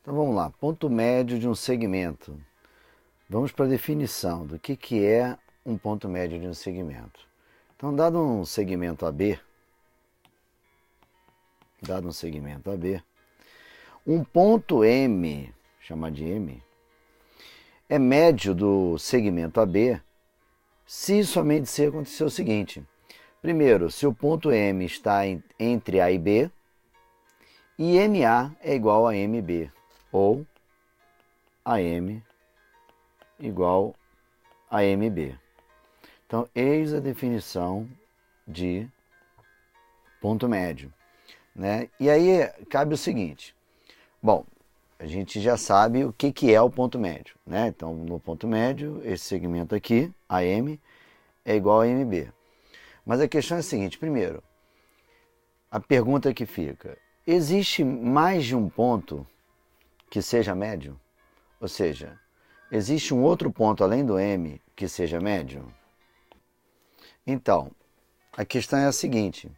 Então vamos lá, ponto médio de um segmento. Vamos para a definição do que é um ponto médio de um segmento. Então, dado um segmento AB, um ponto M, chamar de M, é médio do segmento AB se somente se acontecer o seguinte. Primeiro, se o ponto M está entre A e B, e MA é igual a MB, ou AM igual a MB. Então, eis a definição de ponto médio, né? E aí cabe o seguinte, bom, a gente já sabe o que é o ponto médio, né? Então, no ponto médio, esse segmento aqui, AM, é igual a MB. Mas a questão é a seguinte, primeiro, a pergunta que fica, existe mais de um ponto que seja médio? Ou seja, existe um outro ponto além do M que seja médio? Então, a questão é a seguinte,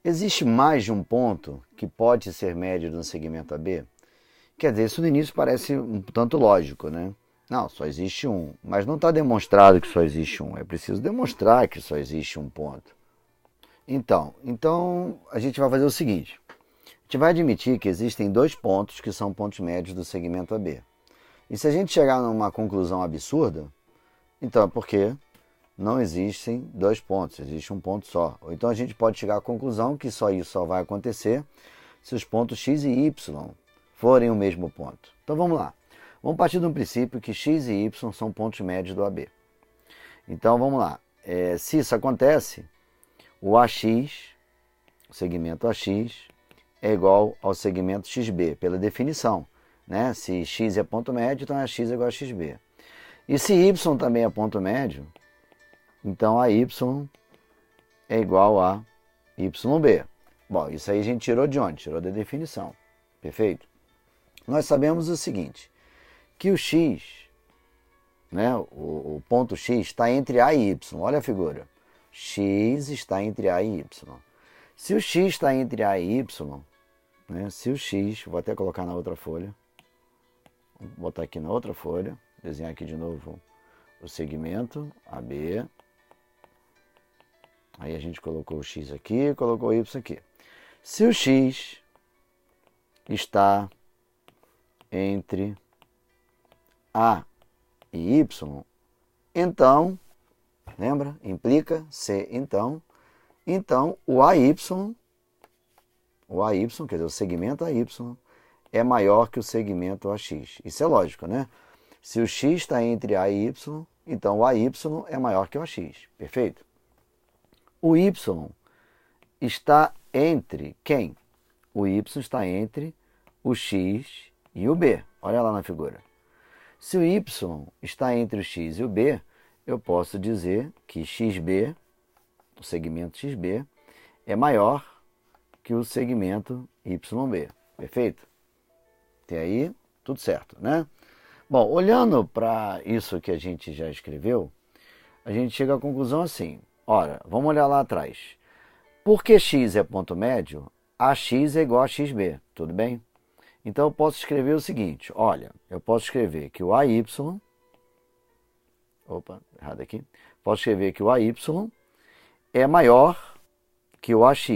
existe mais de um ponto que pode ser médio no segmento AB? Quer dizer, isso no início parece um tanto lógico, né? Não, só existe um, mas não está demonstrado que só existe um, é preciso demonstrar que só existe um ponto. Então a gente vai fazer o seguinte, a gente vai admitir que existem dois pontos que são pontos médios do segmento AB. E se a gente chegar numa conclusão absurda, então é porque não existem dois pontos, existe um ponto só. Ou então a gente pode chegar à conclusão que só isso só vai acontecer se os pontos x e y forem o mesmo ponto. Então vamos lá. Vamos partir de um princípio que x e y são pontos médios do AB. Então vamos lá. Se isso acontece, o AX, o segmento AX, é igual ao segmento XB, pela definição, né? Se x é ponto médio, então AX é igual a XB. E se y também é ponto médio, então AY é igual a YB. Bom, isso aí a gente tirou de onde? Tirou da definição. Perfeito? Nós sabemos o seguinte, que o x, né, o ponto x está entre A e Y. Olha a figura. X está entre A e Y. Se o x está entre A e Y, né, se o x, vou até colocar na outra folha, vou botar aqui na outra folha, desenhar aqui de novo o segmento AB. Aí a gente colocou o x aqui, colocou o y aqui. Se o x está entre A e Y, então, lembra? Implica se então o AY, quer dizer, o segmento AY, é maior que o segmento AX. Isso é lógico, né? Se o x está entre A e Y, então o AY é maior que o AX. Perfeito? O Y está entre quem? O Y está entre o X e o B. Olha lá na figura. Se o Y está entre o X e o B, eu posso dizer que XB, o segmento XB, é maior que o segmento YB. Perfeito? Até aí, tudo certo, né? Bom, olhando para isso que a gente já escreveu, a gente chega à conclusão assim. Ora, vamos olhar lá atrás. Porque x é ponto médio, AX é igual a XB, tudo bem? Então eu posso escrever o seguinte, olha, eu posso escrever que o AY, errado aqui, posso escrever que o AY é maior que o AX.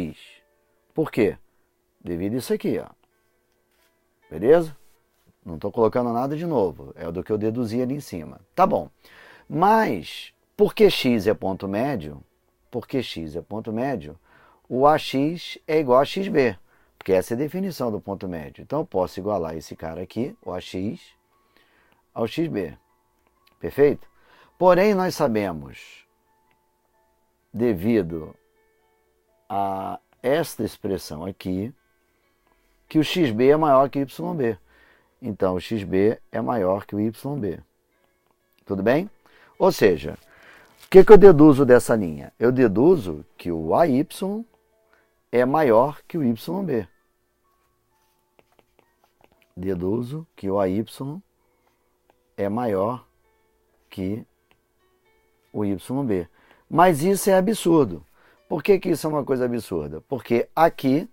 Por quê? Devido a isso aqui, ó. Beleza? Não estou colocando nada de novo, é do que eu deduzi ali em cima. Tá bom, mas porque x é ponto médio, o AX é igual a XB, porque essa é a definição do ponto médio. Então eu posso igualar esse cara aqui, o AX, ao XB. Perfeito? Porém, nós sabemos, devido a esta expressão aqui, que o XB é maior que o YB. Então o XB é maior que o YB. Tudo bem? Ou seja, o que eu deduzo dessa linha? Eu deduzo que o AY é maior que o YB. Deduzo que o AY é maior que o YB. Mas isso é absurdo. Por que isso é uma coisa absurda? Porque aqui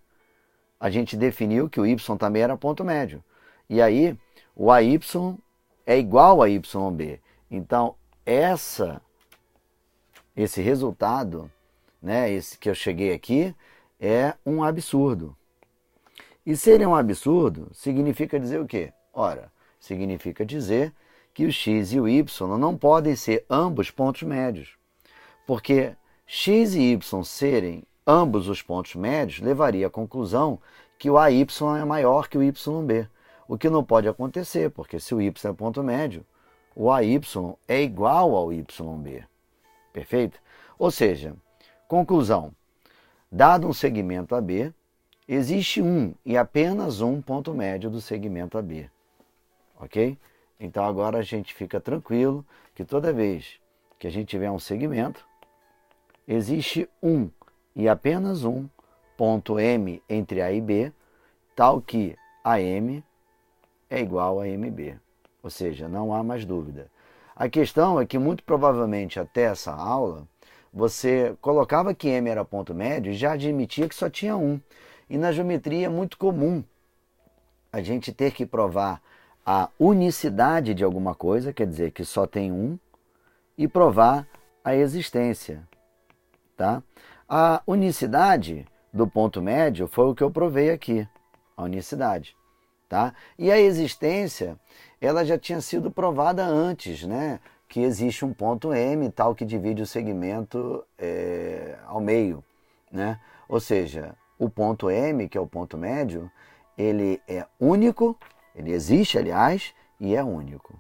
a gente definiu que o Y também era ponto médio. E aí, o AY é igual a YB. Então, esse resultado, né, esse que eu cheguei aqui, é um absurdo. E se ele é um absurdo, significa dizer o quê? Ora, significa dizer que o x e o y não podem ser ambos pontos médios. Porque x e y serem ambos os pontos médios levaria à conclusão que o AY é maior que o YB. O que não pode acontecer, porque se o y é ponto médio, o AY é igual ao YB. Perfeito? Ou seja, conclusão, dado um segmento AB, existe um e apenas um ponto médio do segmento AB. Ok? Então agora a gente fica tranquilo que toda vez que a gente tiver um segmento, existe um e apenas um ponto M entre A e B, tal que AM é igual a MB. Ou seja, não há mais dúvida. A questão é que muito provavelmente até essa aula, você colocava que M era ponto médio e já admitia que só tinha um. E na geometria é muito comum a gente ter que provar a unicidade de alguma coisa, quer dizer que só tem um, e provar a existência. Tá? A unicidade do ponto médio foi o que eu provei aqui, a unicidade. Tá? E a existência, ela já tinha sido provada antes, né? Que existe um ponto M tal que divide o segmento ao meio. Né? Ou seja, o ponto M, que é o ponto médio, ele é único, ele existe, aliás, e é único.